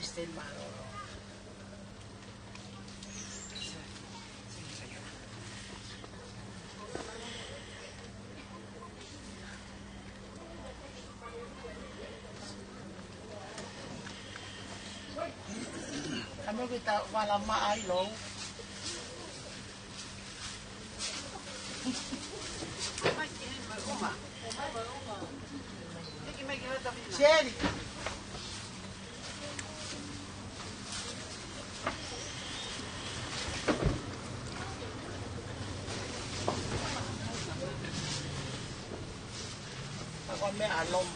Christine Maroro. Kami kita malam maailo. Sherry. Ako may alom.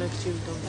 Nag-chill daw.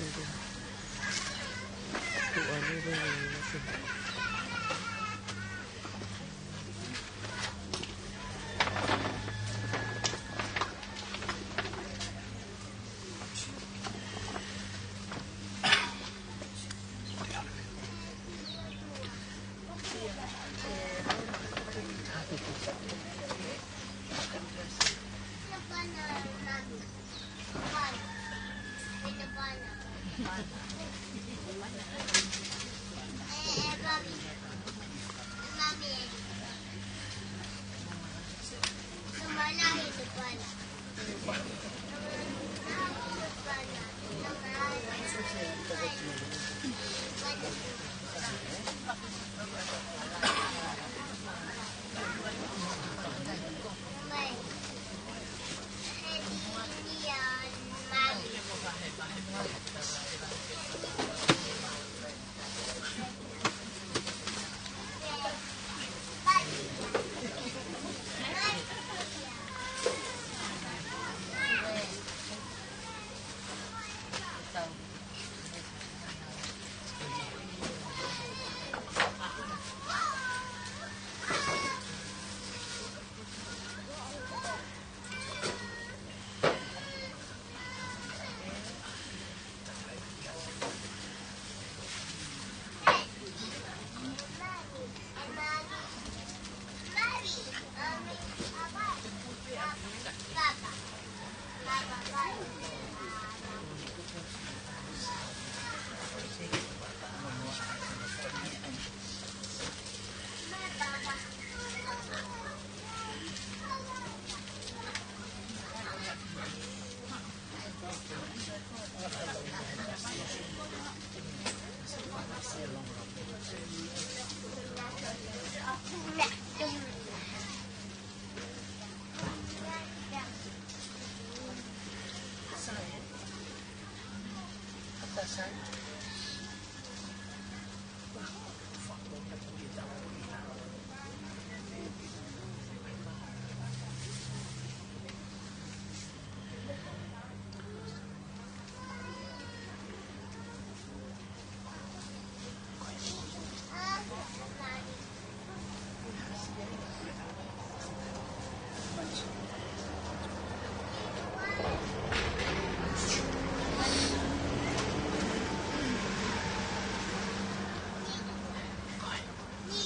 Tunggu. Tuannya dia masih.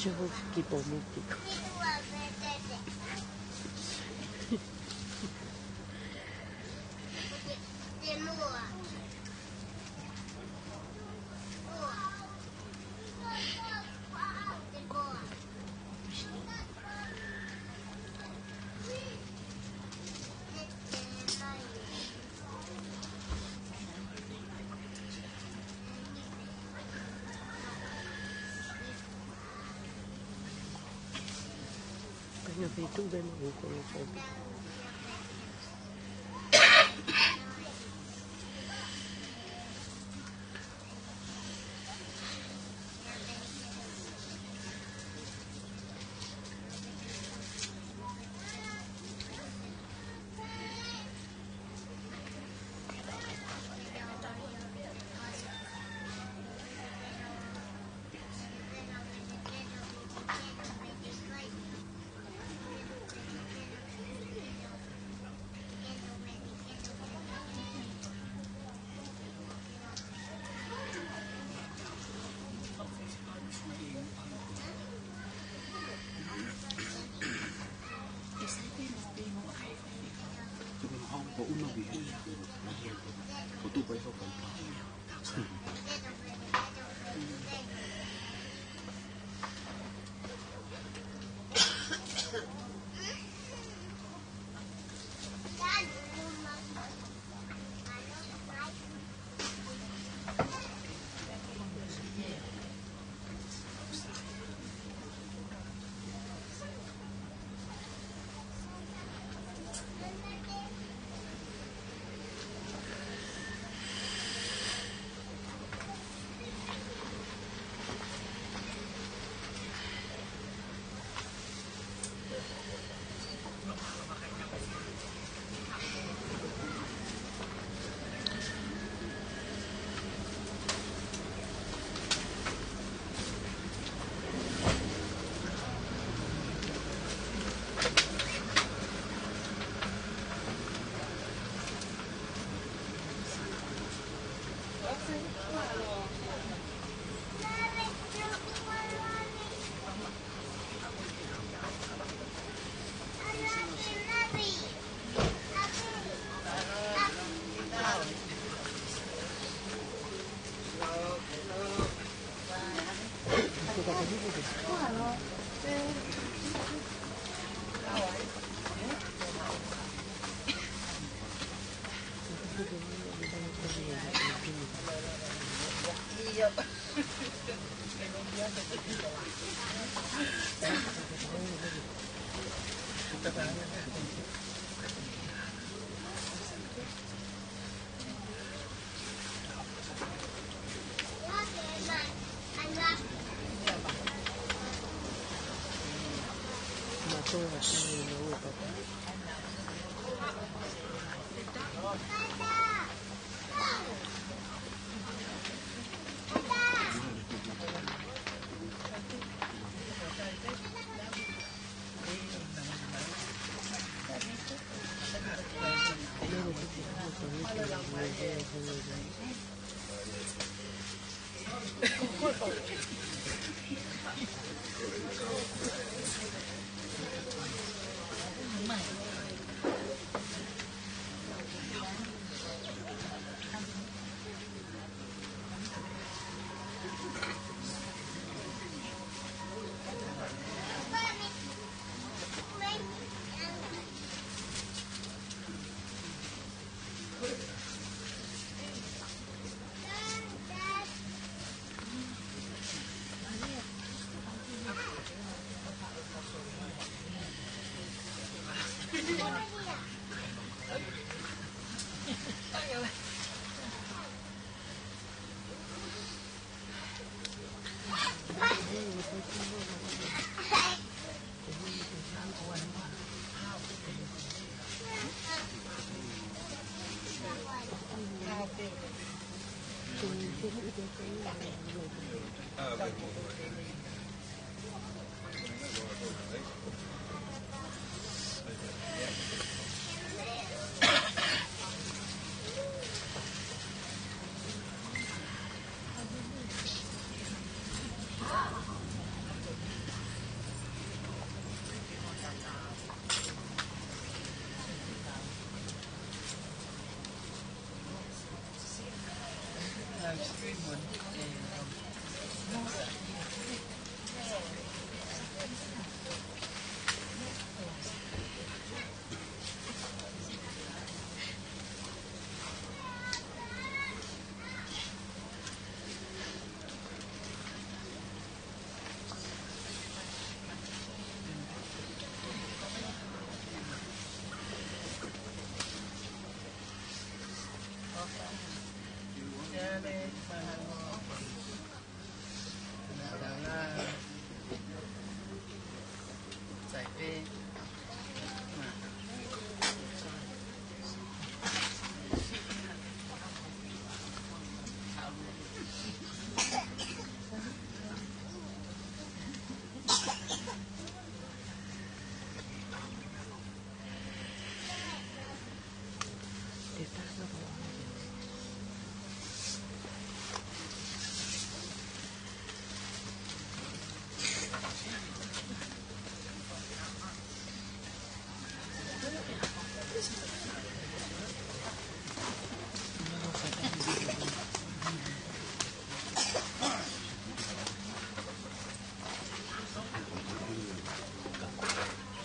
正気と思っていく。Kanya itu memang hukum-hukum.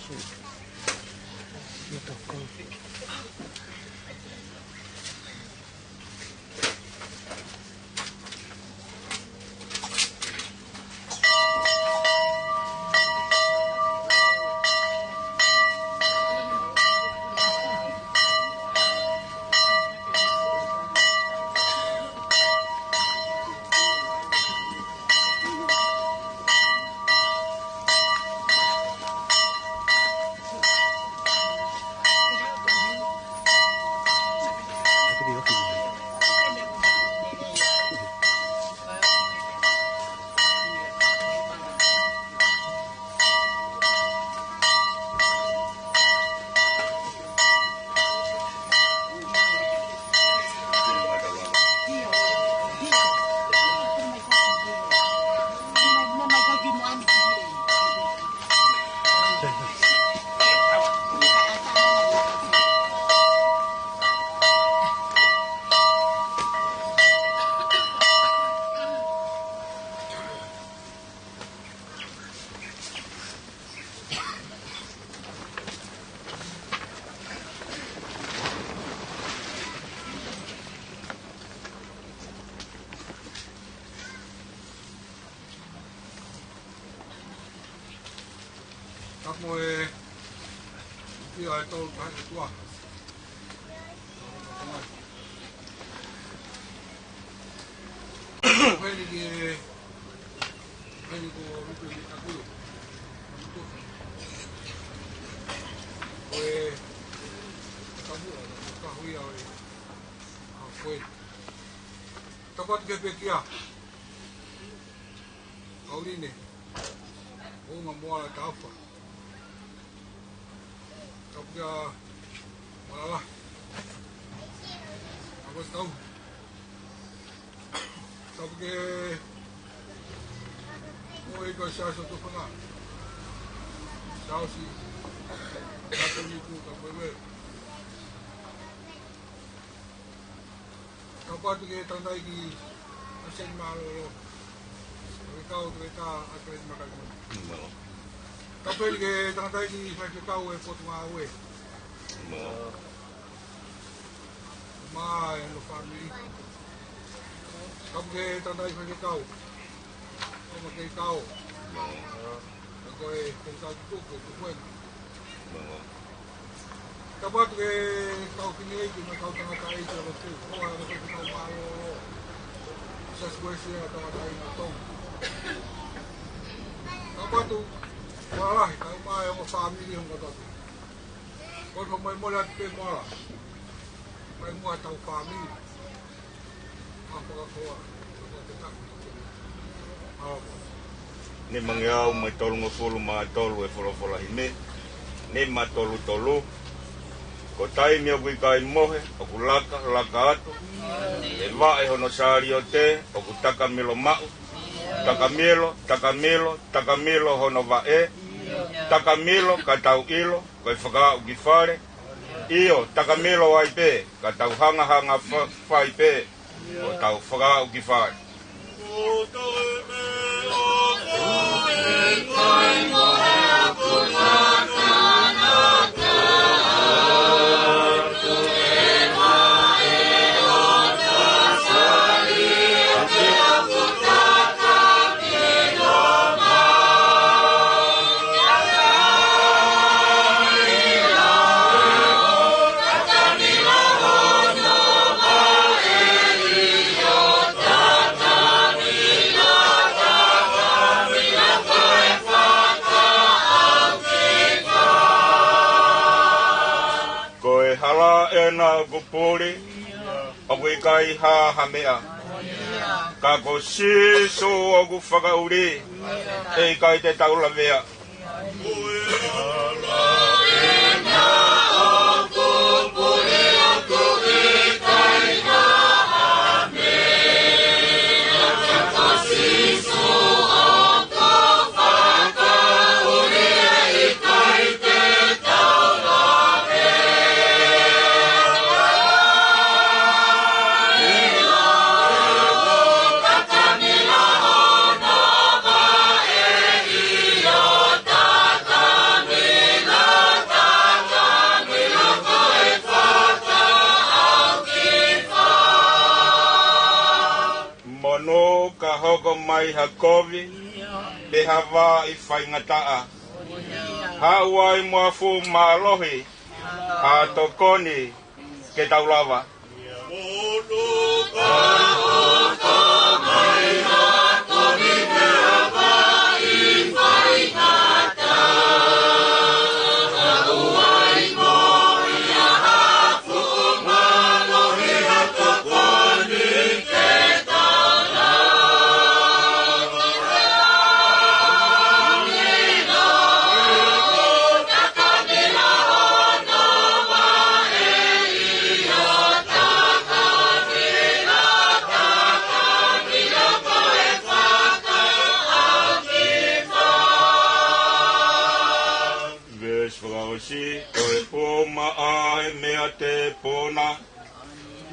Matokong. Kamu dia itu kan tua. Ini ko itu aku. Kamu tahu ya. Aku. Tapat ke pekia. Kau ini. Oh, mamua la taufa. Kapga wala. Aku tahu. Kapge oh iko siya sa tupanga. Sausi. Kato niku kapwe. Kapat ke tandai ki asen malo. Kau kereta akan makan. Tapi ke tandai ki saya kau potong awe. Ma yang lo family. Kau ke tandai saya kau. Kau makai kau. Kau kau tu tu pun. Kapat ke kau kini ki kau tengah kai tu tu. Kau ada kau malo. Sesuai atau ada yang tong. Apa tu? Wala, kau mai ang family ang kata tu. Kau may mula pe mula. May mula tau family. Apa kau? Ni mangyao may tolu ngofulu ma tolu e folo hime. Ni ma tolu. Ko tai mi oku kai mohe, oku laka atu. E va e hono sari o te, oku taka milo mau. Takamilo hono va e. Takamilo katau ilo, koe whakau ki whare. Iyo, takamilo wai pe, katau hanga whai pe. O tau whakau ki whare. Na gupuri ogu kai ha hamea ka ko siso ogu whakauri e kai te taula mea Yo hoko mai ha kovi, pe hawa I whaingataa. Hauai mua fu maalohi, ha tokoni ke taulawa.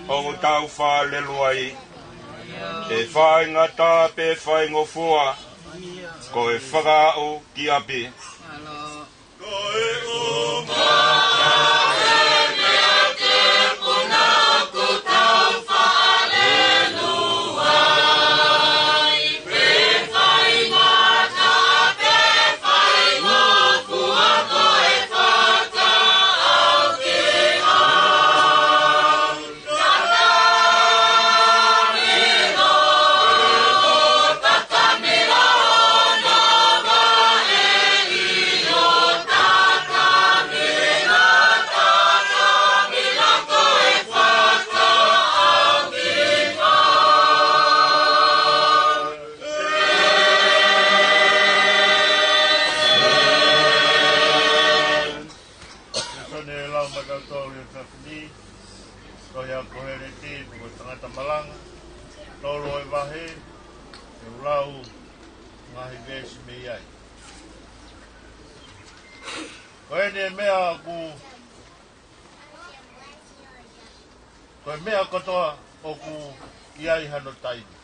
O tau whale luai, e whai ngata pe whai ngofua, ko e whakao ki api. Ko e o mata e mea te puna ku tau whale luai, pe whai ngata pe whai ngofua, ko e whakao ki api. Koe mea kotoa o ku iai hano taini.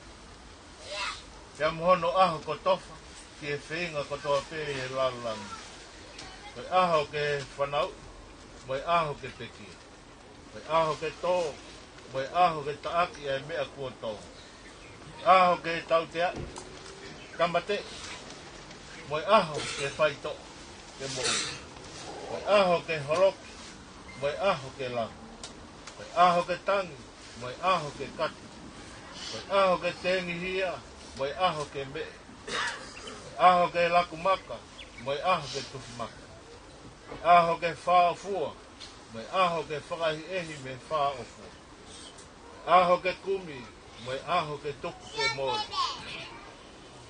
Pea mohono aho kotofa ki e whenga kotoa pe e lalangi. Koe aho ke whanau, moe aho ke pekia. Koe aho ke tō, moe aho ke taaki e mea kua tō. Aho ke tautea, kamate, moe aho ke whaito, ke mo'u. Moe aho ke horoki, moe aho ke langi. Moe aho ke tangi, moe aho ke kati. Moe aho ke tengi hia, moe aho ke me. Moe aho ke lakumaka, moe aho ke tufimaka. Moe aho ke whaofua, moe aho ke whakahi ehi me whaofua. Moe aho ke kumi, moe aho ke tuku ke mori.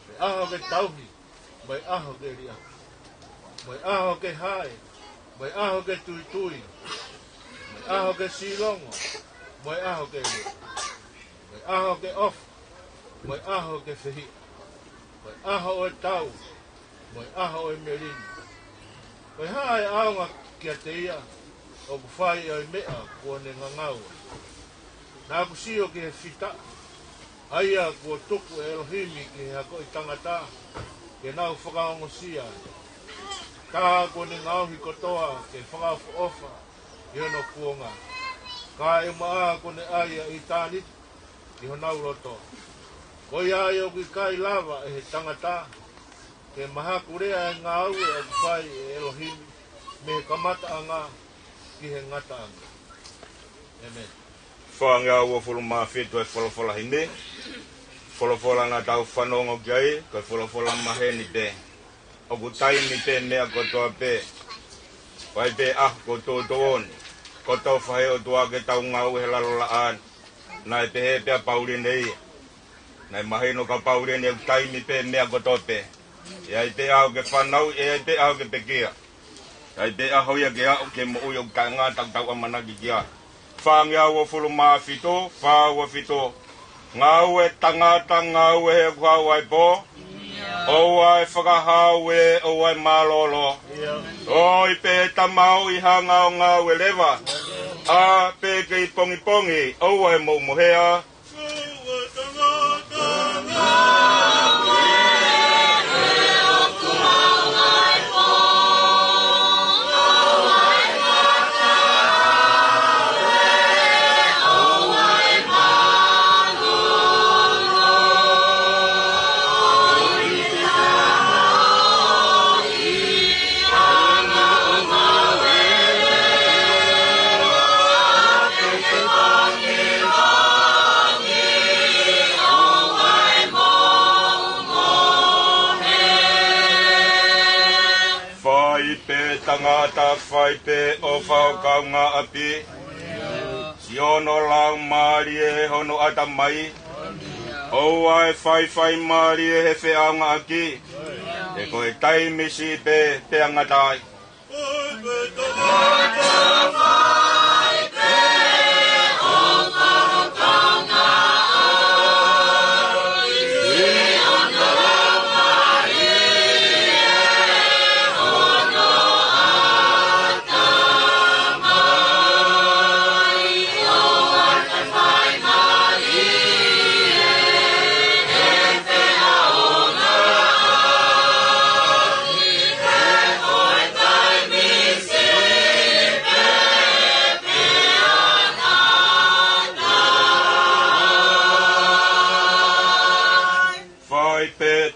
Moe aho ke tauhi, moe aho ke ria. Moe aho ke hae, moe aho ke tuitui. Moe aho ke silongo, moe aho ke ria. Moe aho ke ofa, moe aho ke whihi. Moe aho o tau, moe aho o merini. Moe hae aonga kia te ia, o ku whai o mea kua ne ngangaua. Nā ku sio ki he whita, aia kua tuku e Elohimi ki he hako I tangata, ke nau whakaongo sia. Ka kua ne ngauhi kotoa ke whakawha ofa, I hono kuonga. Ka e maa kone aia I tānit, I honau roto. Ko ia ai o ki kai lava e he tangata, ke mahaku rea e ngā au e whai e Elohimi, me he kamata a ngā, ki he ngata anga. Amen. Whanga ua whuru maa whetu e wholofola hime, wholofola ngā tau whanongo ki ai, koe wholofola mahe ni te. O ku taimi te mea kotoa pe, wai pe ko tō tōoni. Ko tau whahe o tua ke tau ngau he lalola an. Nai pe he pia pauri nei. Nai mahe no ka pauri nei taimi pe mea kotoa pe. E ai pe au ke whanau, e ai pe au ke pekia. Ai pe aho ia ke au ke mo uyo ka ngā tau tau amanaki kia. Whangi au o fulu maa fito, whau o fito. Ngau e tangata ngau e he kuhau ai po. O ai whakahau e o ai malolo. O I pe tamau I hanga o ngau e lewa. A pe ke I pongi pongi, o ai mo mohea. tangata whai pe o whakaunga api. Si ono lau maari e hono ata mai. O ai whai maari e he whiaunga aki. E koe taimisi pe angatai.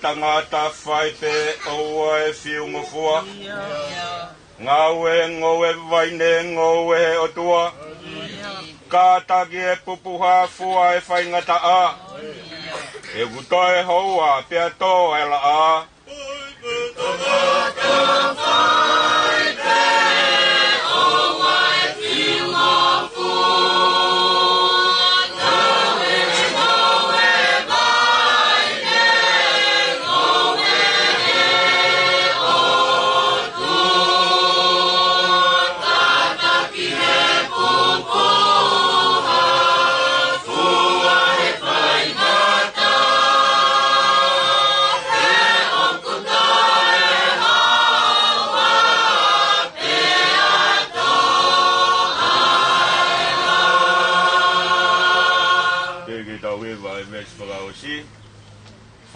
Tangata whai pe oua e whiunga fua. Ngau e ngoe vaine ngoe he otua. Kātaki e pupuha fua e whaingata a. E gutoe hoa pia tō e la a.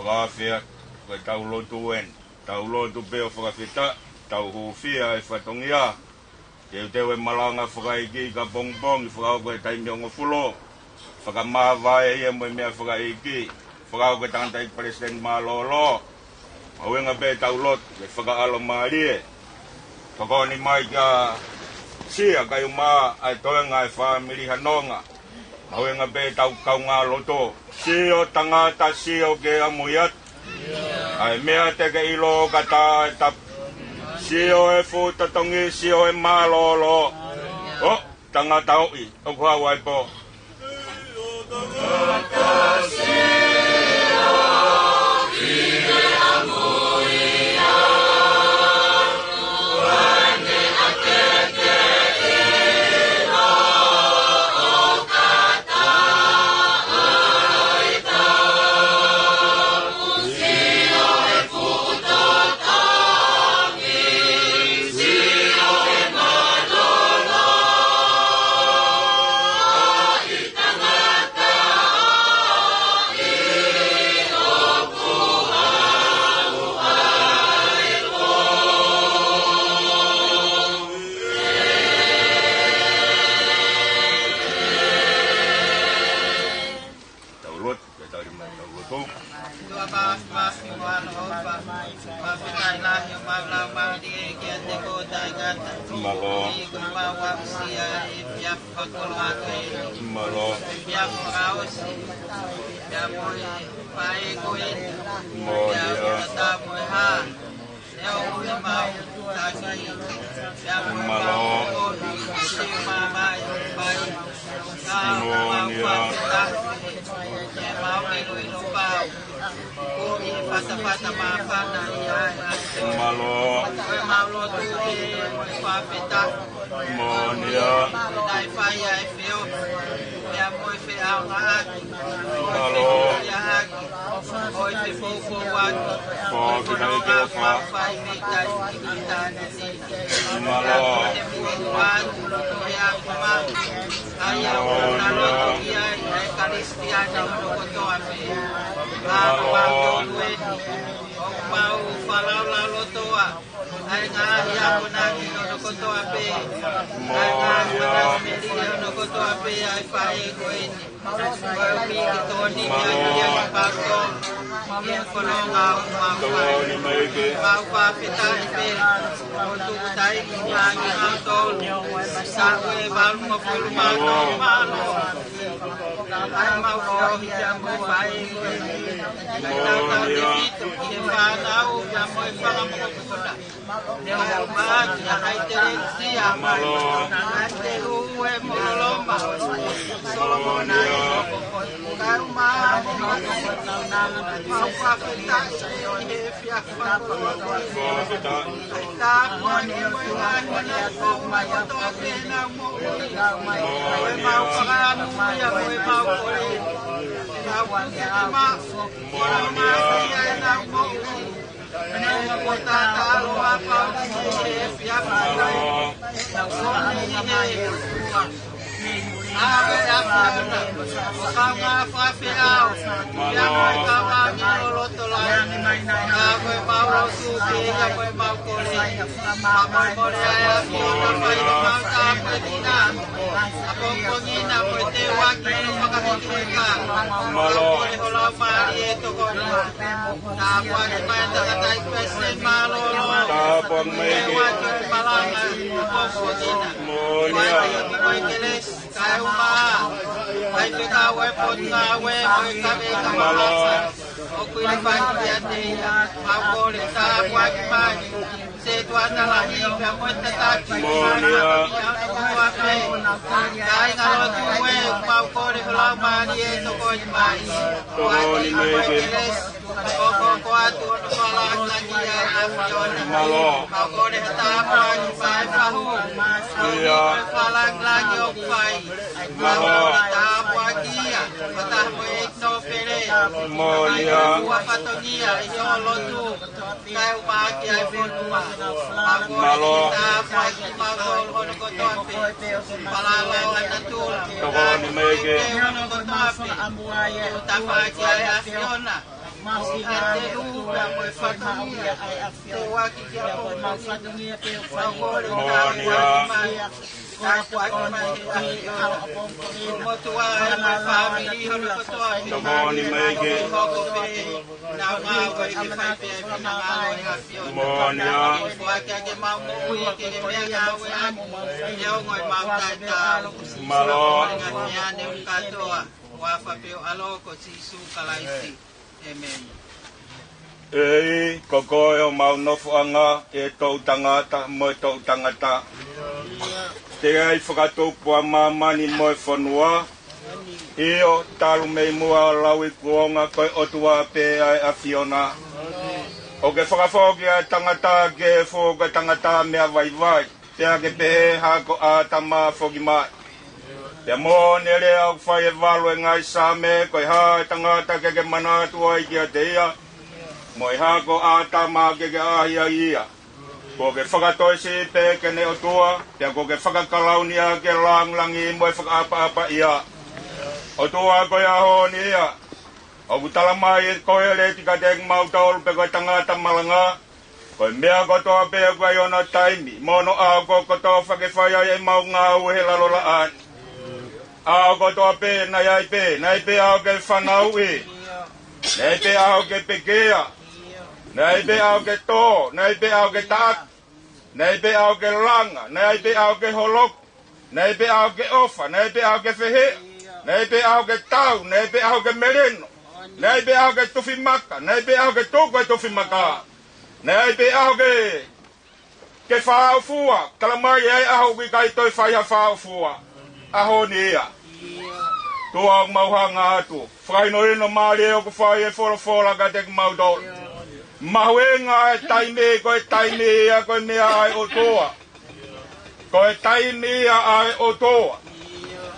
Whakawhia, koe tau lotu en, tau lotu peo whakawhita, tau huwhia e whatongia. Teu teu e malanga whakaiki ka pongpong, whakau koe taimiongo fulo. Whakamawai e mo mea whakaiki, whakau koe tangantai President Malolo. Mauenga pe tau lot, e whakaalo maarie. Whakoni mai ka sia kai maa ai toenga e whamiri hanonga. Mauenga pe tau kaunga loto. Sio tangata sio ke amuyat. Ai mea te ke ilo kata e tap. Sio e futa tongi, sio e malolo. O, tangata oi, o kua waipo. Tangata sio ke amuyat. Wane ateke ilo o kata. Tawani maike. Ei, koko e o maunofoanga e tau tangata mo tau tangata. Te ai whakatou pua mamani mo e whanua. Io talu mei mua laui kuonga koe otua pe ai a Fiona. O ke whakawhoki a tangata ke whoka tangata mea vai vai. Te ake pehe hako a tama whoki mai. Te mo nere au whai e walu e ngai same koe ha tangata ke manatua i kia te ia. Moi hako a tama ke ahia ia. Ko ke whakatoi si pe ke ne otua, te ko ke whakakalaunia ke langlangi moi whakaapa ia. Otua ko ia honi ia. O kutala mai ko e le tika te mautaolu pe ko tangata malanga. Ko mea ko toa pe ko ai ona taimi, mono a ko toa whakewhai e mau ngau he lalolaan. A ko toa pe na iai pe a ke whanau e. Nei pe a ke pekea. Nei pe au ke tō, nei pe au ke taat, nei pe au ke langa, nei pe au ke holok, nei pe au ke ofa, nei pe au ke whehe, nei pe au ke tau, nei pe au ke mereno, nei pe au ke tufimaka, nei pe au ke tōku e tufimaka, nei pe au ke whaafua, kalamai ei aho ki kai toi whaiha whaafua, aho ni ia. Tua au mauhanga atu, whainoino maari o ku whai e whora ka te mautolu. Mahuenga e taime koe taime ia koe mea ai o toa. Koe taime ia ai o toa.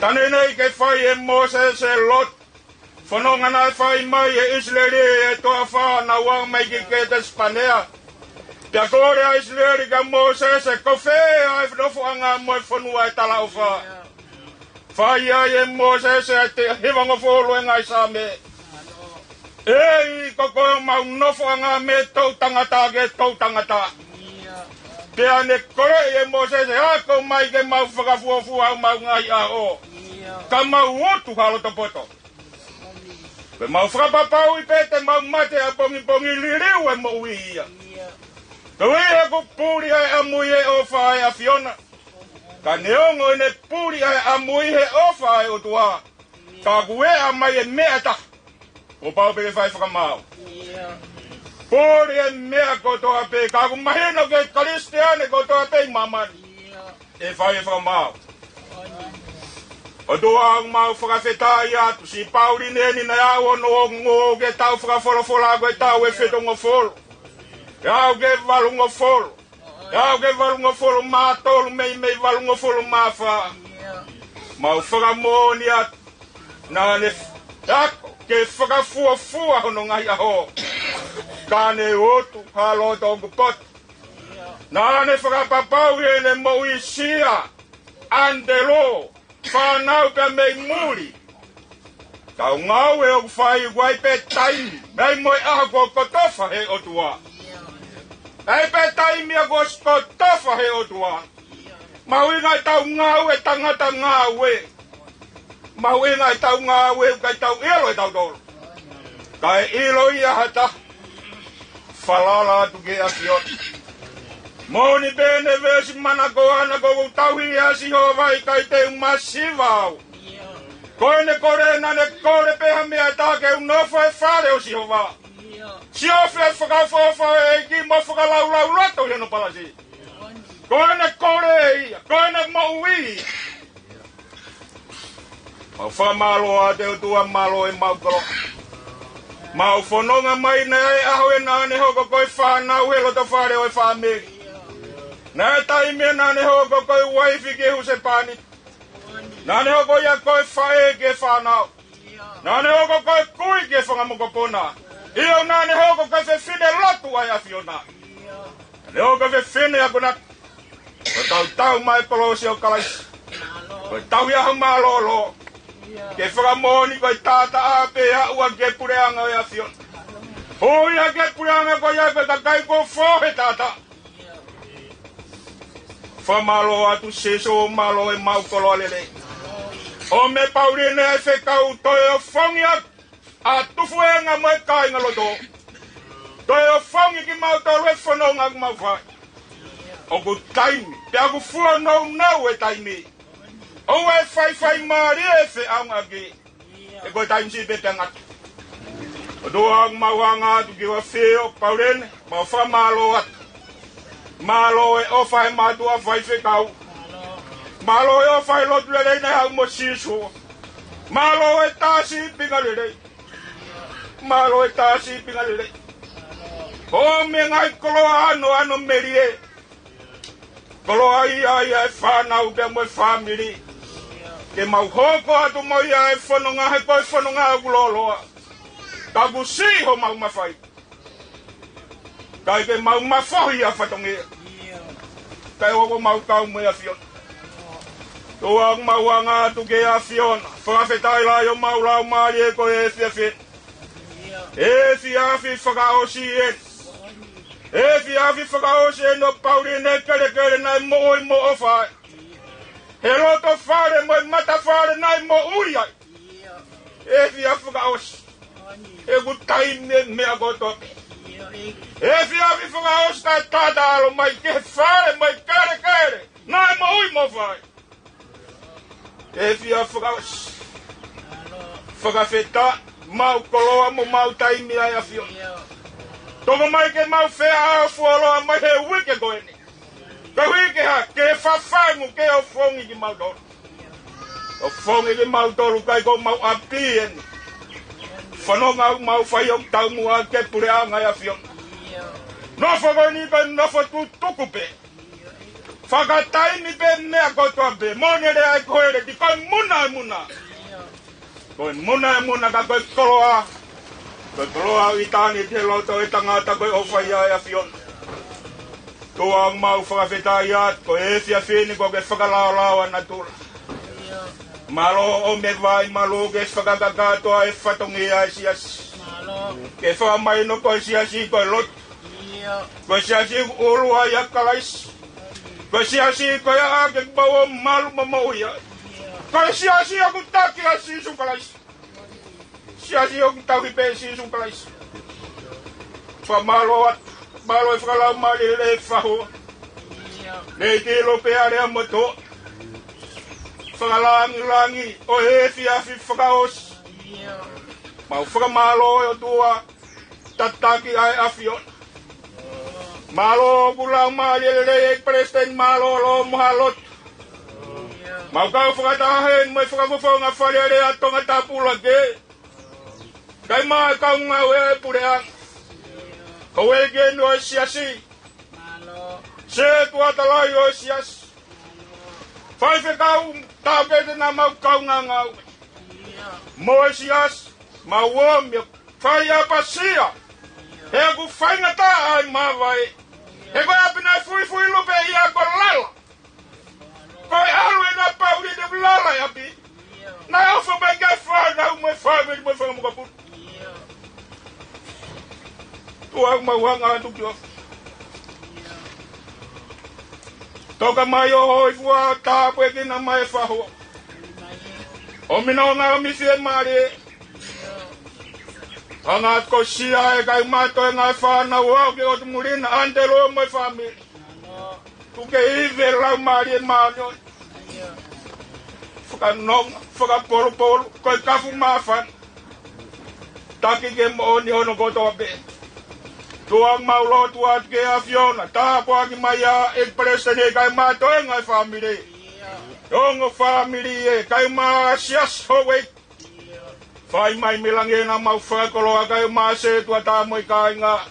Tane nei ke whai e Moses e Lot. Whanongana e whai mai e Israeli e toa whana wang mai ki ke te Spanea. Pia kore a Israeli ka Moses e kofea e whanofuanga mo e whanua e tala o wha. Whai ai e Moses e te hiwango wholo e ngai sa me. Ei, koko mau nofoanga me tau tangata ke tau tangata. Pea ne kore e Moses e hako mai ke mau whakafuafua mau ngai a o. Ka mau otu halo to poto. Koe mau whakapapau I pete mau mate a pongi liriu e mo uia. Koe ia ko puri ai amui he ofa ai a Fiona. Ka neongo ine puri ai amui he ofa ai o tua. Ka kue a mai e mea ta. O pau peke whai whakamau. Puri e mea kotoa pe. Ka ku mahino ke Karistiane kotoa pe mamani. E whai e whakamau. O doa ang mau whakawhetai atu si pauri neni na au ono o ngō ke tau whakawholofola koe tau e whetongo wholo. Iau ke valungo wholo. Iau ke valungo wholo mā tolu mei valungo wholo mā wha. Mau whakamoni atu. Nā ne ako ke whakafua hono ngai aho. Ka ne otu halo tongu potu. Nā ne whakapapau e ne mo I sia. Andelo. Whanau pe mei muri. Kau ngau e o whai wai pe taimi. Mei moi aha ko kotofa he o tua. Mei pe taimi a ko kotofa he o tua. Mau ingai tau ngau e tangata ngau e. Mau ingai tau ngau e kai tau ilo e tau tolo. Kai ilo ia hata. Falala atu ke a fiot. Moni bene vesi mana koana ko tauhi asi ho vai kai te masivau. Koine kore na ne kore peha mea take unofo e fare o si ho va. Si ofre whakawhawha e ki mo whakalau lato heno palasi. Koine kore ia, koine mo ui. Mau whamalo a te utua malo e mau koro. Mau whanonga mai nei aho e nane hoko koe whanau he loto whare o e whamiri. Nā taimi nāne hoko koe waifi ke huse pani. Nāne hoko ia koe whae ke whanau. Nāne hoko koe kui ke whangamokopona. Io nāne hoko koe whine lotu ai a Fiona. Nāne hoko whine a kuna. Koe tau mai kolosi o kalaisi. Koe tau iaha malolo. Ke whakamoni koe tāta ape a ua ke pureanga ai a Fiona. Hui a ke pureanga koe ia koe takai ko whohe tāta. Whamalo atu seso malo e mau kolo alele. O me paurine e whekau toe o whangi a tufu e ngā mai kai ngā loto. Toe o whangi ki mau tau e whanonga ku mau whai. O ku taimi, te aku fua nau e taimi. O e whai maari e whe aunga ki. E koe taimi si pe te ngatu. O doa ang mau hanga atu ki wa whio paurine, mau whamalo atu. Malo e ofa e matua whai whekau. Malo e ofa e lotu lelei nei hau mo sisu. Malo e tāsi pinga lelei. Malo e tāsi pinga lelei. O me ngai koloa ano merie. Koloa ia e whanau ke mo e whamiri. Ke mau hoko atu mo ia e whanonga he koe whanonga a kuloloa. Taku si ho mau mawhai. Kai ke mau mawhahi a whatongia. Kai hoko mau kau mo a Fiona. Toang mau anga atu ke a Fiona. Whakawhetai lai o mau lau maari e koe e whiawhin. E whiawhi whakaosi e. E whiawhi whakaosi e no pauri ne kere nai mo oi mo ofai. He roto whare mo e mata whare nai mo uri ai. E whiawhi whakaosi. E ku taime mea kotope. E whiawhi whakaosi kai tata alo mai ke whare mai kere. Nai mo ui mo whai. E whiawhi whakaosi. Whakawheta mau koloa mo mau taimi ai a Fiona. Toko mai ke mau whea a fualoa mai he wike koeni. Ka wike ha ke whawhangu ke o whongi ki mau toru. O whongi ki mau toru kai ko mau api eni. Whanonga mau whai o tau mua ke pure anga a Fiona. Nofo koeni ka nofo tu tuku pe. Whakataimi pe mea kotoa pe. Monere ai koere ki kai muna. Koe muna ka koe koloa. Koe koloa i tāni te loto e tangata koe ofai ai a Fiona. Toa ang mau whakawhetai at, koe e whiawhini koe whakalao na tula. Malo o me vai malo ke whakakakatoa e whatongi ai siasi. Ke whakamaino koe siasi koe loto. Koe siasi ulu ai a kalaisi. Koe siasi koe a ke bawa malu mamau ia. Koe siasi aku taki a sisu kalaisi. siasi yung tau ipesi sung kalais. Famalowat, malo ifkalau mali le fahu. Le kilo peare amoto. Fakalangi, o hefi afi fakaos. Mau fakamalo yo tua, tataki ai afion. Malo pulang mali le presten malo lo mahalot. Mau kau fakatahin, may fakapufong afaliare atong atapu lagi. Kay mga kau ngawe pureang. Kawegen o siyasi. Se tua talayo siyas. Faife kau tapete na mau kau ngaw. Mo siyas, mawom yo. Faya pasia. Hego fai ngata ay mawai. Hego apina fui lupe iya ko lala. Koi alwe na pauli de lala ya bi. Na alfa benga fa na mo fa mo kaput. Tuang mawang atuk yo. Toka mayo hoi fua ta pweki na mai fa ho. Omino nga mi fie mari. Angat ko siya e kay mato nga fa na wa ke ot mulin antelo mo fami. Tu ke ive la mari manyo. Fuka nong, fuka polo ko kafu mafan. Taki ke mo ni ono ko to be. Tuang maulo tuat ke afiona ta po aki maya express ne kay mato nga family. Yung family e kay ma sias howe. Fai mai milange na mau fakolo kay ma se tu ata mo kay nga.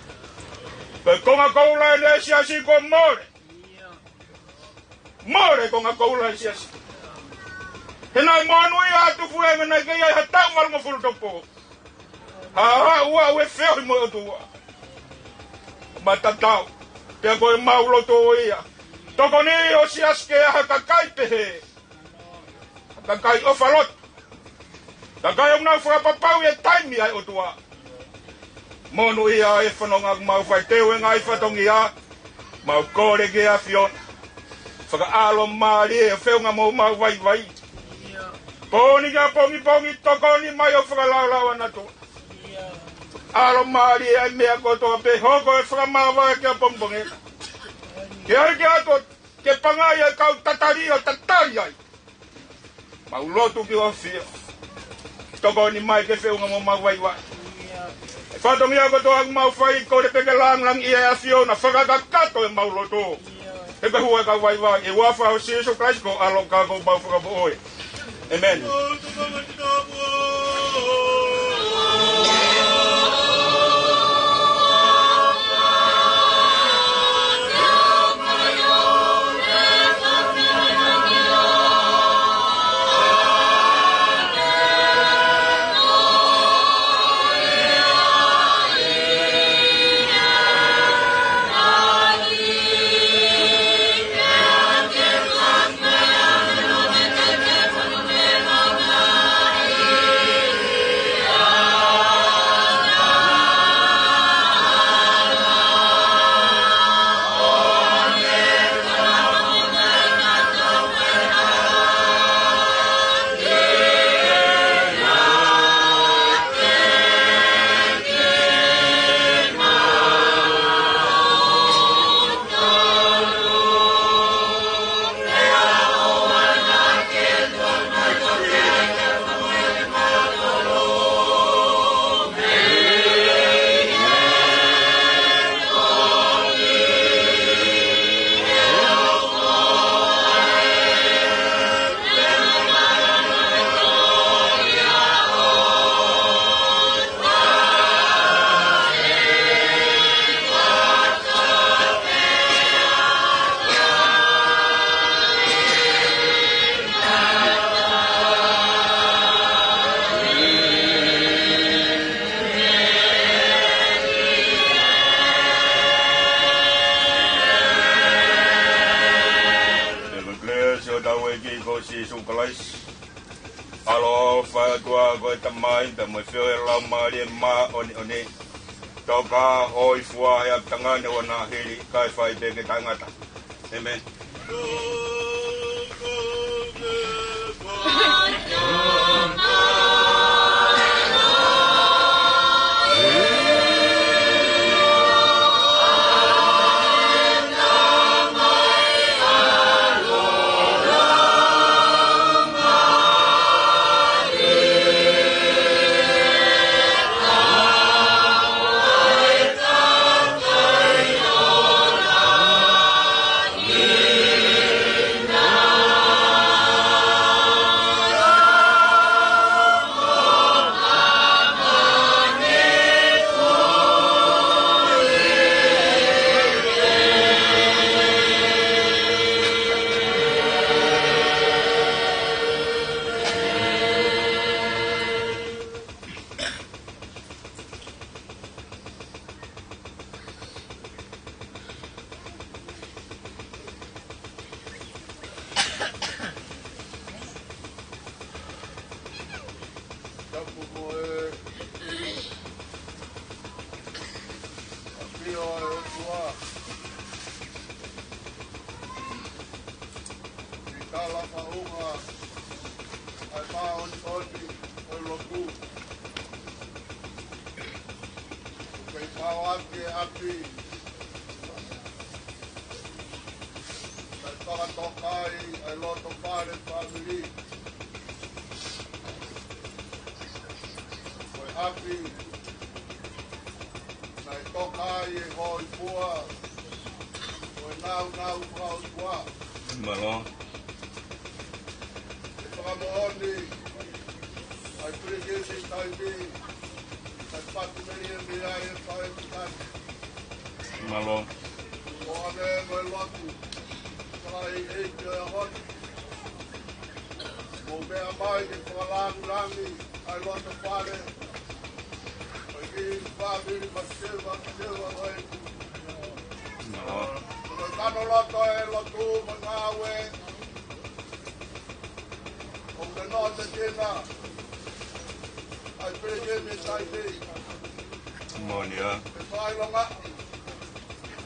Ko nga ko la ne sias ko more. More ko nga ko la sias. Henai mo anu ya tu fu e na ke ya hata mal mo ful topo. Ha wa we feo mo tu. Matatao, kaya ko yung maulo to iya. Toko ni o siyas kaya hakakai pehe. Hakakai o falot. Kakayong na fuka papaw ya time ya o tuwa. Mono iya e whanong ang mau fai tewe ngai whatong iya. Mau kore ke a fion. Whaka alo maari e wheo nga mau vai vai. Poni ka pongi toko ni mai o whaka laulawa na to. Alo mari ai mea koto pe hoko e whakamawa ke a pombonge. Ke ai ke ato, ke pangai ai kau tatari ai. Mau lotu ki o fia. Toko ni mai ke wheu nga mo mawaiwa. E whatong ia koto ang mau whai ko de peke lang ia a fio na whakakakato e mau lotu. E ka hua ka waiwa, e wafa o Jesu Christ ko alo ka ko mau whakabooi. Amen. Alo fa tua ko tamai ta mo fio la mari ma oni toka hoi fua ya tangane wana hili kai fai te ke tangata. Amen. ala paunga ai paon oti o loku kai pawake api ai pakatokai ai loto pare family oi api ai tokai e hoi pua oi nau hoi pua Malo. Pagamooni, ai pregesi taimi, ai patumeni e miai e pai putani. Malo. O ane mai lotu, kai e te honi. Mo mea mai ke whakalangu rangi, ai lotu pare. Ai ki whamiri maseva hoi. Malo. Ai kano loto e lotu mangawe. O me no te tēnā, ai pere me tai te, Monia. e whai longa,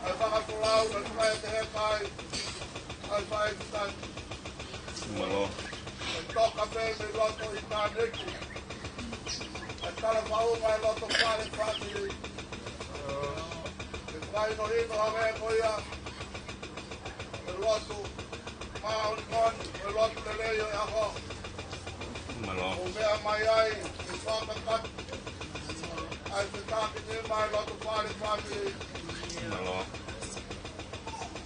ai whakakolau, ai whai te hepai, ai whai te tangi, Malo. ai toka me me loto I tā neki, ai tala whaunga e loto whare whamiri, e whai no hino hawe moia, e loto, maoni moni, e loto te leo e aho, Malo. o mea mai ai, e whakatatu, ai te tāki ne mai loto whare whamiri, Malo.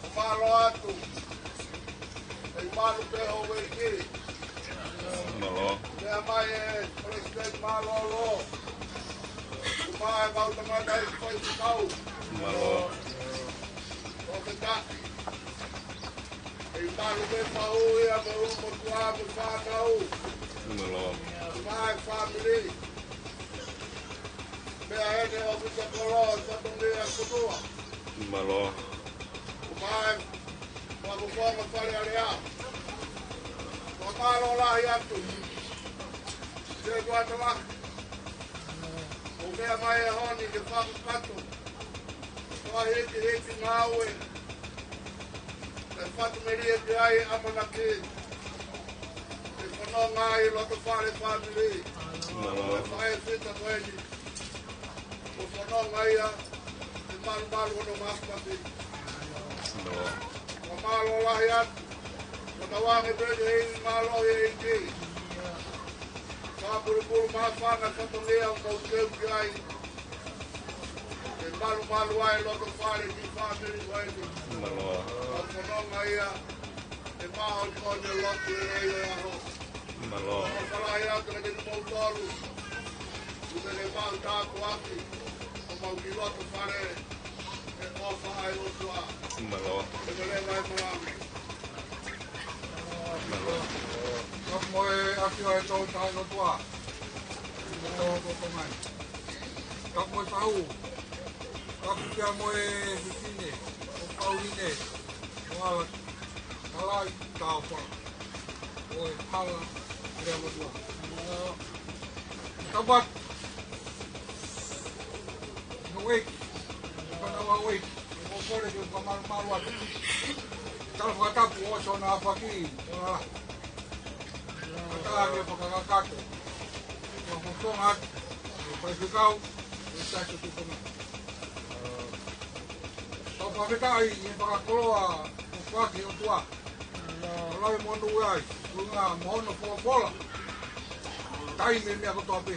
o malo atu, e malu peho e ki, Malo. mea mai e president malo lo, o mai kau tamata I whai te kau, Malo. o te taki, e malu me pau ia me umo tua me whānau, Malo. o mai whamiri, mea ene o vita koro, tatungi a kunua, Malo. o mai whakuponga whare area, o malo lahi atu, se kuatama, o mea mai e honi ke whakukatu, toa heki ngāue, e whatumeri e te ai amana ki, e whanonga I loto whare whamiri, Malo. e whae whita tueni, o whanonga ia, e malu ono maspati, Malo. o malo lahi atu, o na wange brede hei malo e ki, ka puru mawhanga whatongia o mau teu ki ai, e malu ai loto whare ki whamiri tueni, Malo. o whanonga ia, e maho ni o loto e rei e aho, Malo. o whalai atu na kini mau tolu, Ume le mau tāku aki, o mau ki loto whare, e ofa ai o tua, Malo. e me le mai moangi. Malo. Kapu moe aki ai tau tai no tua, me tau koko mai. Kapu moe tahu, kapu kia moe hutine, o pauline, o ala, kalai tau pa, o e hala, rea mo tua. Kapat, no wake, kanawa wake, o kore ki o malu atu. Kala whakatapu o so na whaki, o ala. Kala ki o whakakakato. O whakonga atu, o whaifukau, o taito tukuna. Tau whawhetai I whakakoloa o whaki o tua. O lawe monu ai, kunga mohono pola. Tai me mea kotoa pe.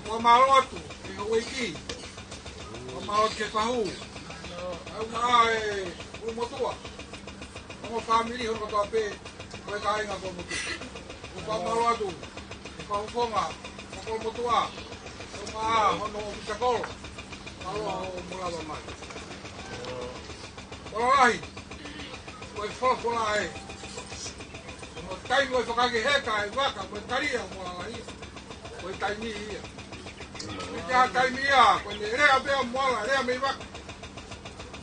O malo atu, e ho wiki. O malo ke pahu. Au nga e umotua. O family ho kotoa pe. Ko e kainga ko motu. O malo atu. E pahufonga. O motua. O nga hono o pitakolo. Alo o mulava mai. O lahi. Ko e whalafola e. O taimi o whakake heka e waka. Ko e taria o mulava ia. Ko e taimi ia. Ko e taimi ia. Ko e rea bea moala. Rea mei waka.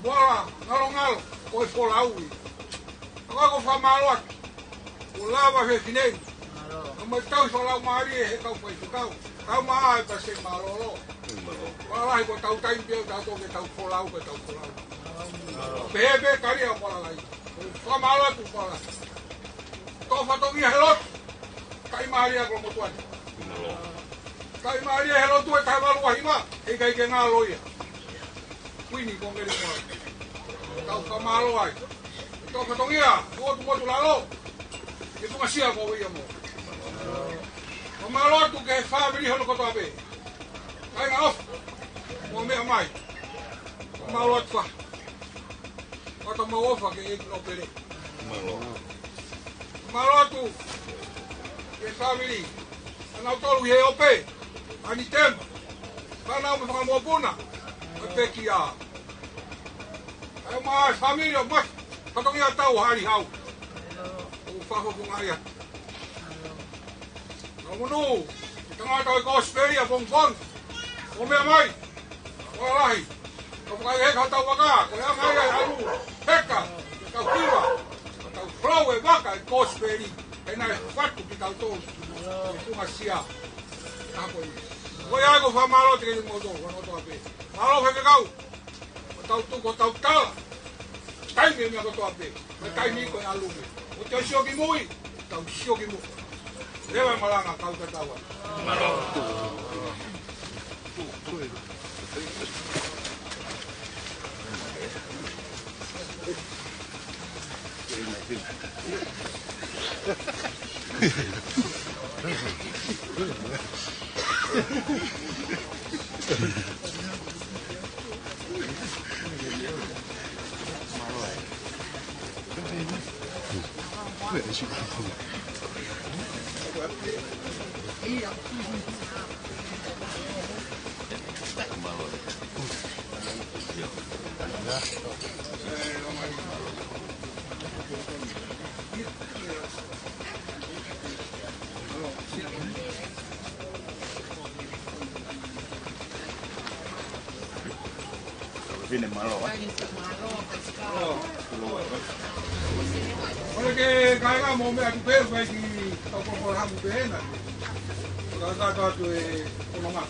Moala. Ngalo. Ko e whola aui. Ako ko whamalo atu. O lava he finei. O mai tau so lau maari e he kau pai tukau. Tau maa e pa se malolo. Malo. Wala ko tau taimi pia tau toke tau wholau ko tau wholau. Bebe karia mola lai. Kamala tu mola. Tofa tongia helot. Kai Maria ko mo tuan. Kai Maria helot tu kai malu wahima. Kai ngaloia. Kuini ko ngere mo. Tau kamalo ai. Tofa tongia, mo tu lalo. Itu ngasia ko wi mo. Kamalo tu ke family hono ko to abe. Kai na off. Mo me mai. Kamalo tu. Kata mau ofa ke itu no pere. Kamalo tu. Ke family. Ana tolu ye ope. Ani tempo. Kana mo fa mo puna. Ope kia. Ai mai family mas. Kata ngia tau hari hau. O fa ho bunga ya. Kamu tengah tahu kau Australia bongkong. Kau mai. Kau lahi. Kau pakai kata baka. Kau yang mai alu. Heka. Kau kiwa. Kau flowe baka kau Australia. Kena fatu kita tahu. Itu masia. Apa ini? Kau yang kau faham malu tidak modo. Kau tahu apa? Malu apa kau? Kau tahu tu kau tahu tal. Time ni kau tahu apa? Time ni kau alu. Kau tahu siogi mui. Tahu siogi mui. Lewa malanga kau ketawa. Malo. Viene malo, Olha que carrega mo me atu peso vai que tau por ramu pena. Kata tu mama.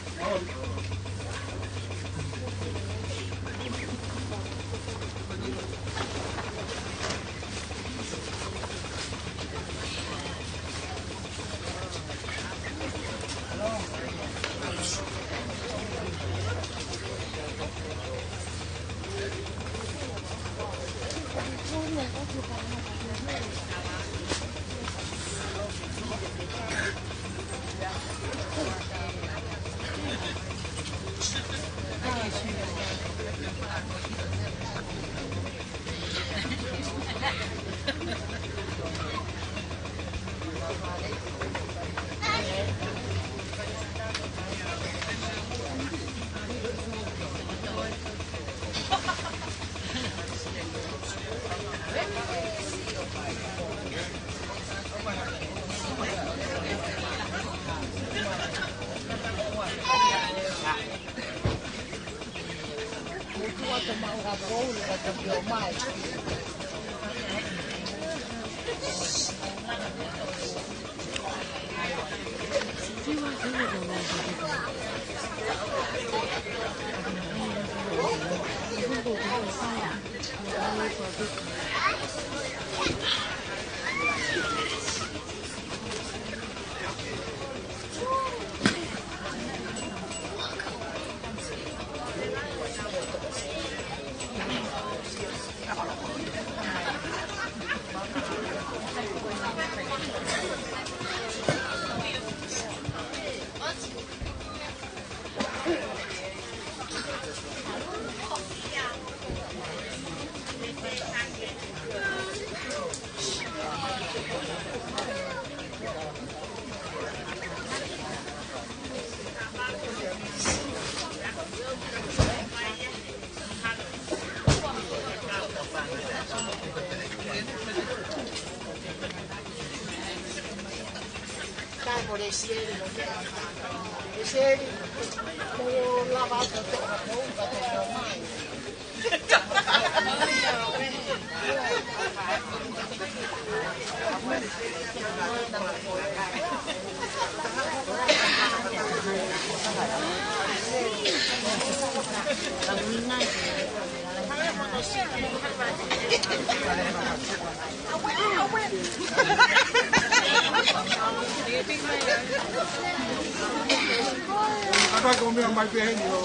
Kata kau memang mai pehen yo.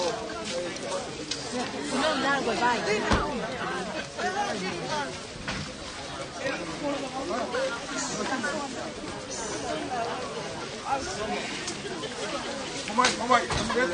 Nó ra rồi bay. Không mày, không biết.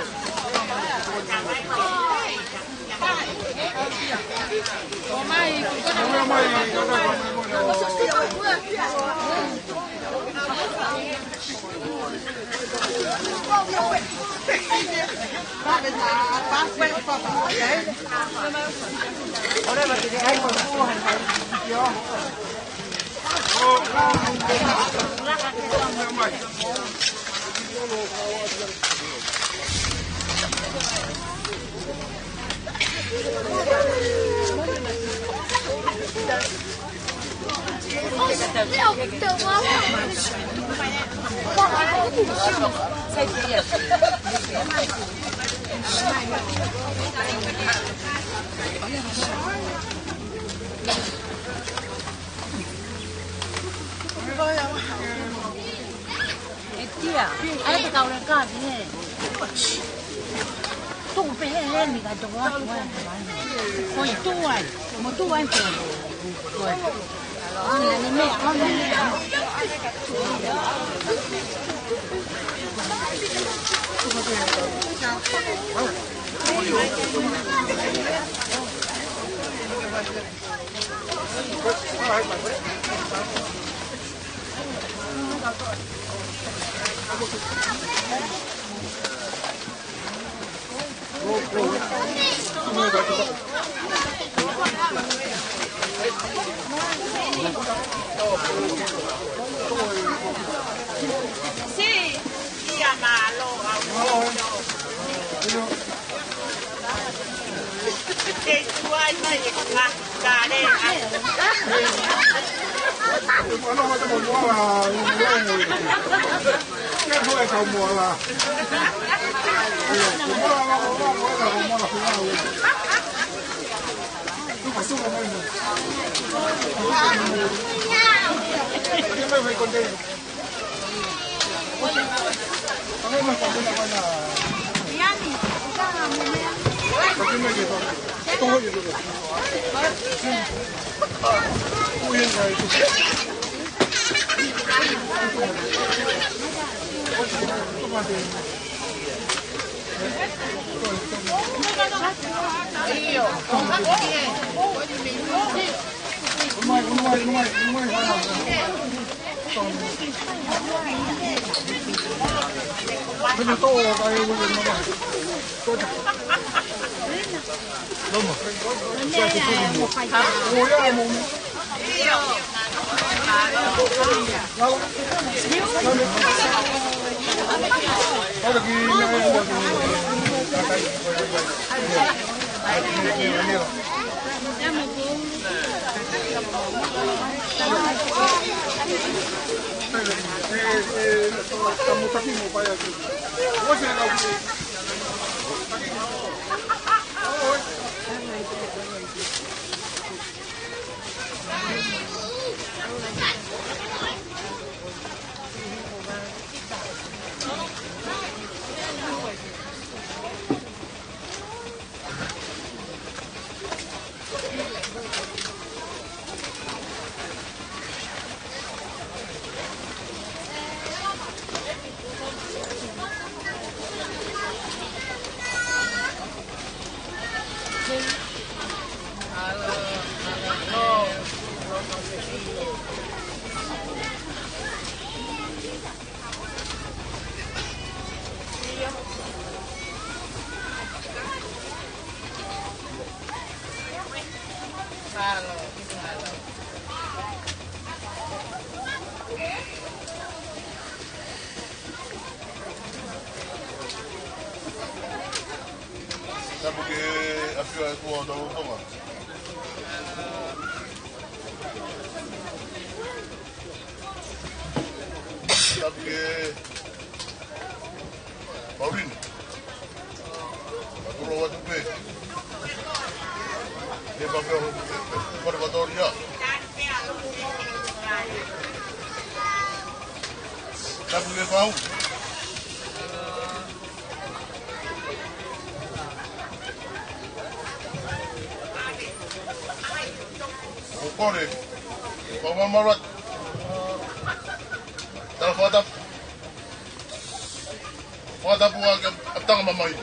Ai ta kau nak kan ni? Tu pehen ni kan tu orang tu. Kau itu ai, mau tu ai tu. Ni me, Ano mo ito mo wala? Kaya mo ikaw mo wala. Por Vatoria. Sabe o que vão? O Corre. Vamos marat. Dah foto. Foto buat atang mamai.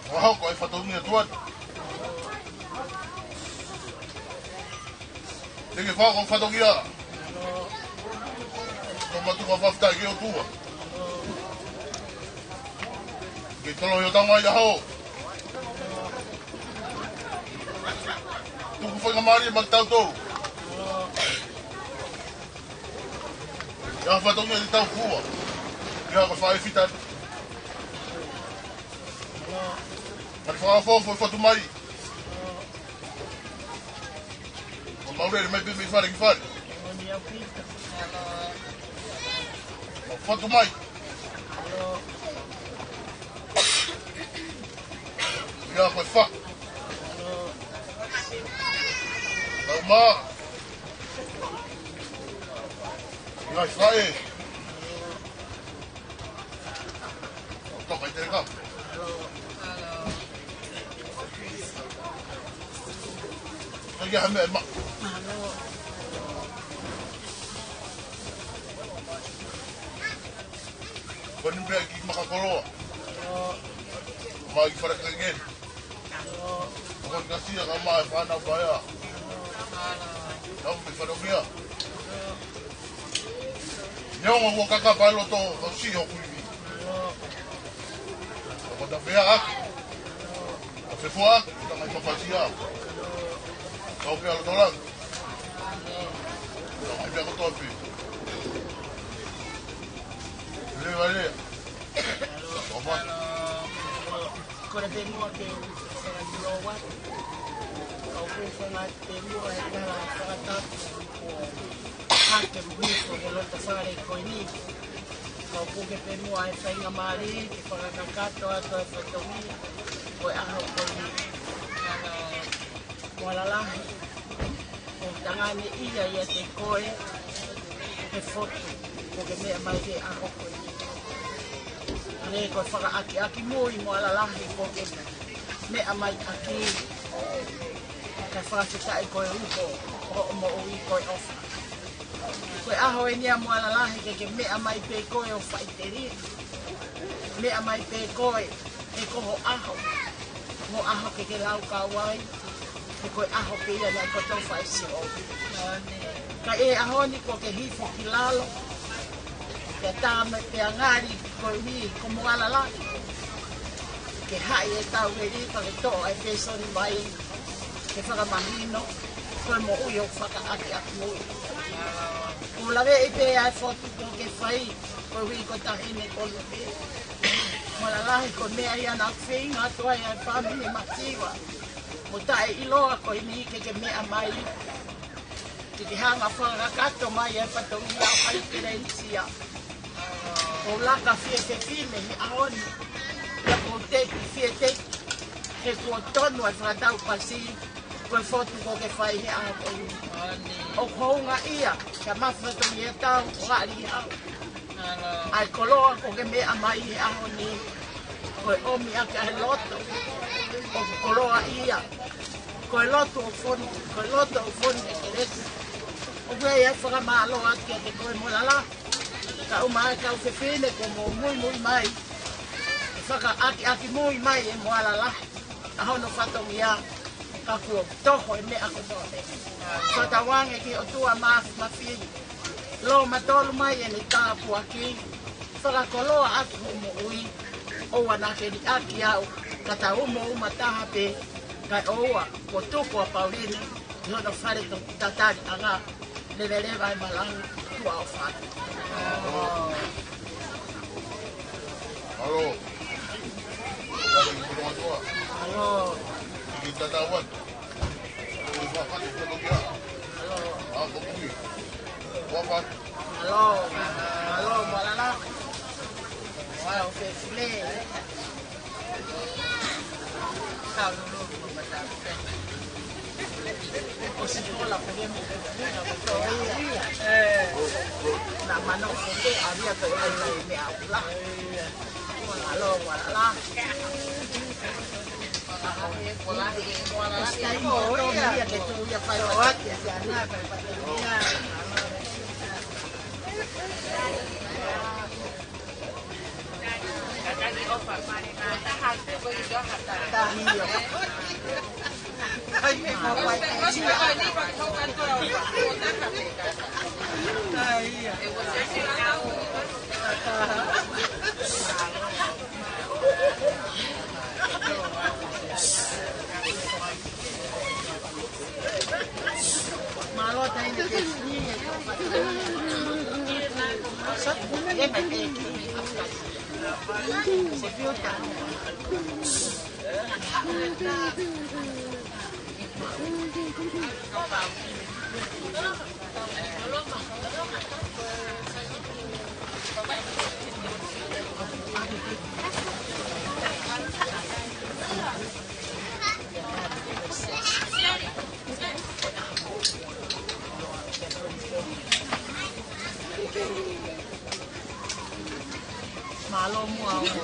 Wah, kau foto ni tuan. Lagi kau foto dia. Kau tu kau foto dia tu. Kita lo yang tahu aja ho. Tu kau kemari magtaw tu. Yang foto ni di tahu kuah. Dia kau faham fitan. Mas fala foi tu mai. O Mauro me me fala que fala. Foi tu mai. Já foi fa. Calma. Já vai. Toca entregar. Lagi hamil mak. Kau pergi makan kolor. Mari pada kengin. Kau kasih yang ramai panas bayar. Kau pada dia. Nyong mau kakak balo tu kau sih aku ini. Kau dah bayar. Kau fuak, kita main pasir. Kau biar tolong. Kau biar kau topi. Balik. Apa? Kau dah tengok ke sangat lawat. Kau pun sangat tengok sangat tak. Hakim buku kalau tersari kau ini. Kau pun ke tengok saya ngamari ke pagkakato atau fotomi. Kau ahok kau ini. Walalahi. Kung tangan ni iya te koe ke foto ko ke me mai ke ako ko ne ko faka aki mo walalahi ko ke me mai aki ka faka ta ko uko o mo ui ko of ko aho ni mo walalahi ke me mai pe ko o faiteri me mai pe ko e ko aho mo aho ke lau kawai ko aho pe ia na ko to fai si o ka e aho ni ko ke hifo kilalo ke tame te angari ko ni ko mo ala la ke hai e tau e ri pa ke to ai pe so ni mai ke fa mahino ko mo uyo fa ka aki mo ko la ve e pe ai foto ko ke fai ko wi ko ta ine ko lu pe mo la la ko me ai ana finga to ai pa mi masiwa mo tae iloa ko ini ke mea mai ke hanga whakakato mai e patongi a hai kereisia o laka fie te fine he aoni ia ko teki fie teki he ko tonu ai whakatau pasi koe fotu ko ke whai he aho ko ini o kounga ia ka mawhatongi e tau o ari hau ai koloa ko ke mea mai he aho ni koe omi ake he loto o koloa ia koe loto o foni e keresi o koe e whakamalo ake te koe molala ka umai ka uwhewhine ko mo mui mai e whaka aki mui mai e moalala a hono whatongi a ka kua toho e mea ko tōne whatawange ki o tua mawhi lo matolu mai e ni tāpu aki whakakoloa atu mo ui o wanake ni aki au kata umo umataha pe kai oa ko tuko a Pauline no no fare to tatari aga levele vai malang tua o fa Halo. halo Kita tawan. Bapak itu dia. halo Aku pergi. Bapak. halo malala wow fefle Kau dulu membaca. Posisi sekolah punya murid. Nak mana itu ada ke ini apa? Walau walau. Oh ya, itu ya lewat ya sana ya. Malo tayo na kasi. Malo mo ako.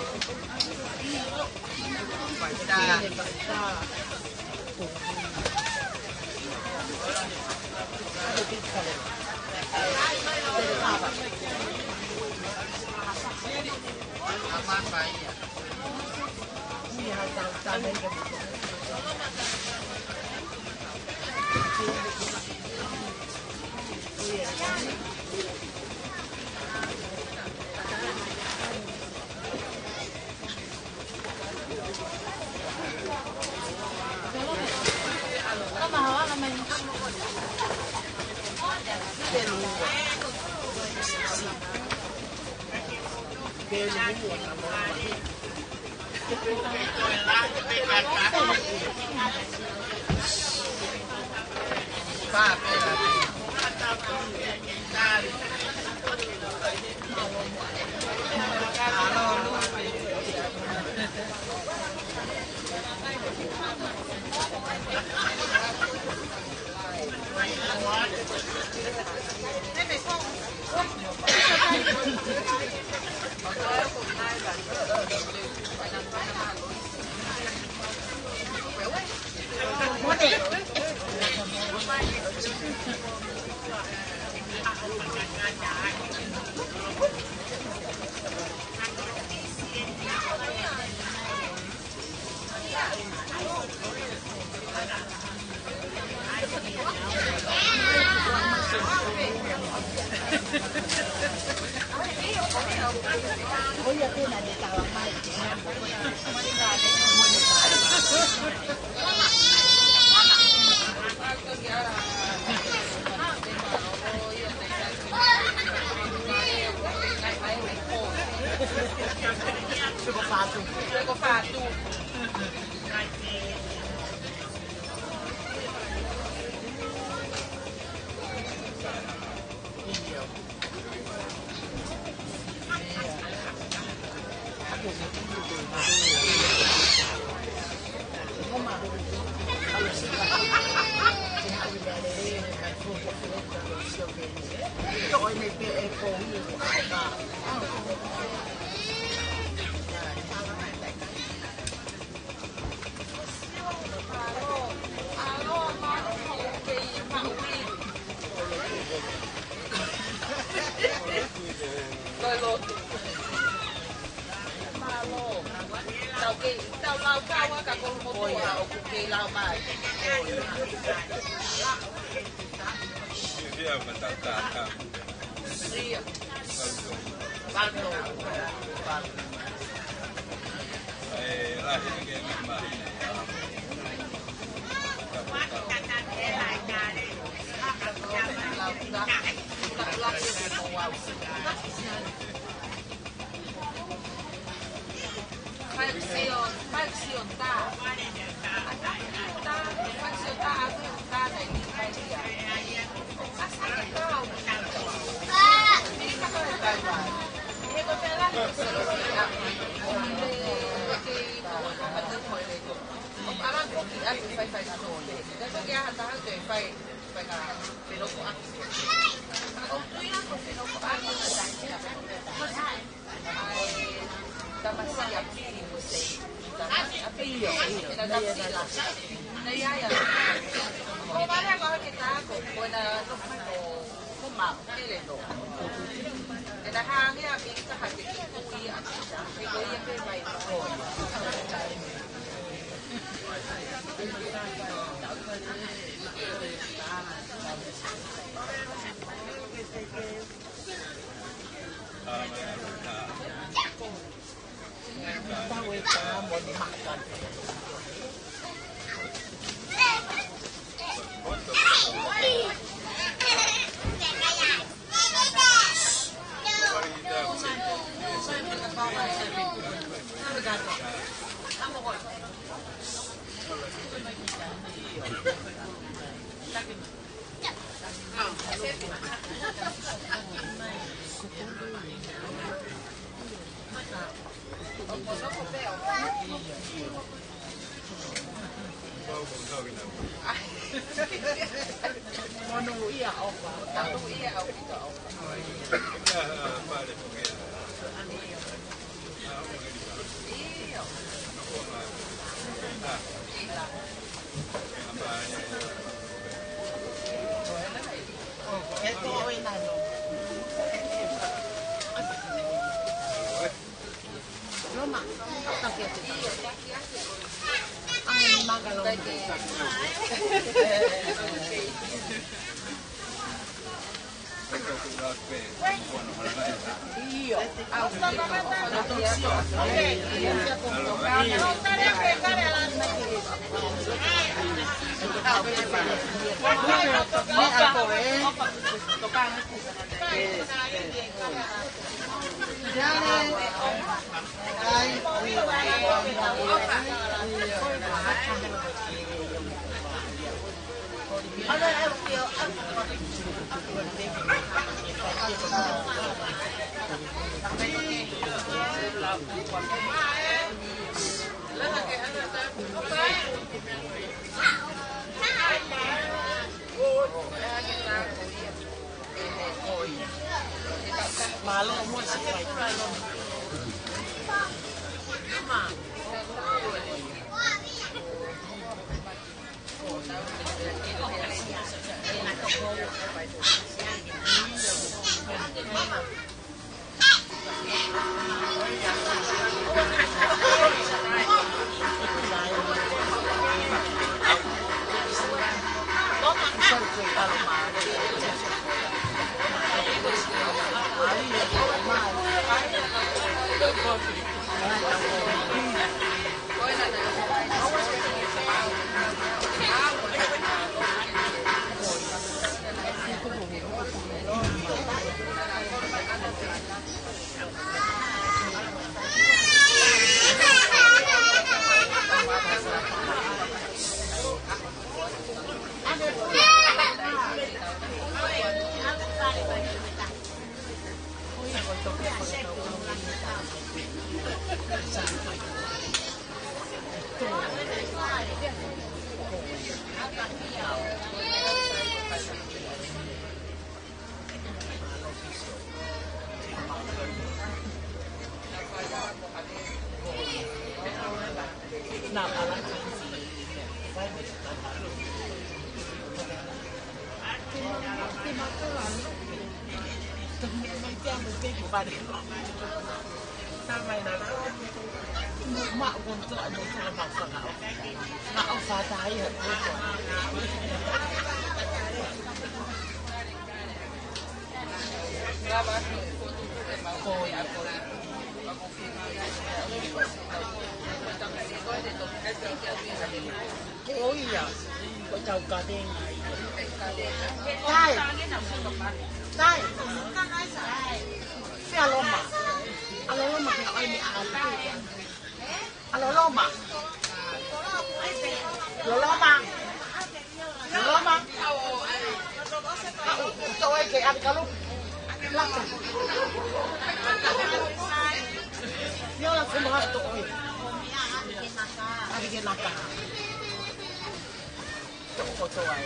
koto ai.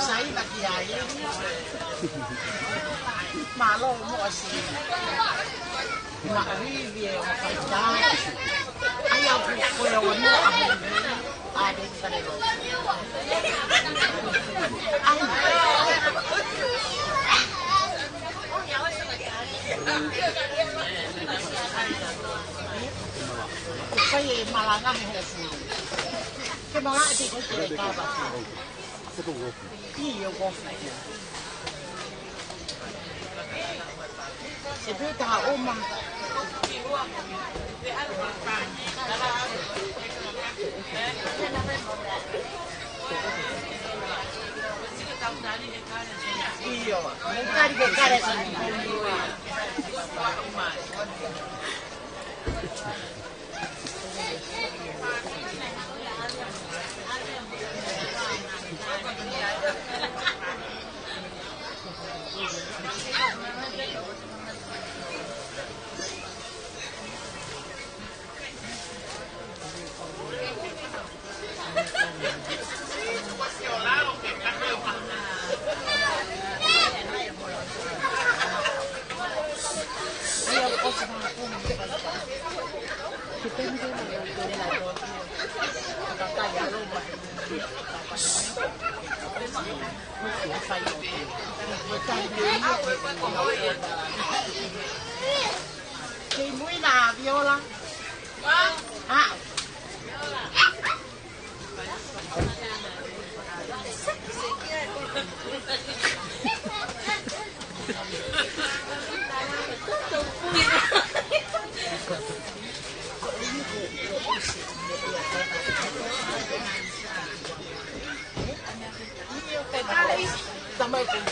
Sai da chiaia ma lo mo si ma vivi e ma fai dai ai au ko e o no a de fare lo ai malanga he fu che malanga ti che ka ba io goffo se vede a oma io non caricare Chị mũi là viola. À. Também com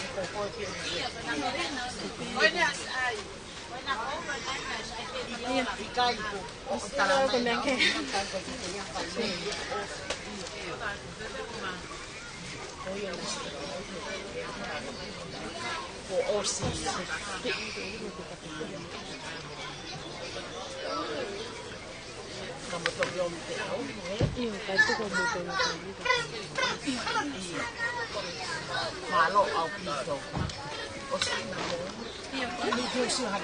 malo ao pito. O sea, não. Ele deu-se a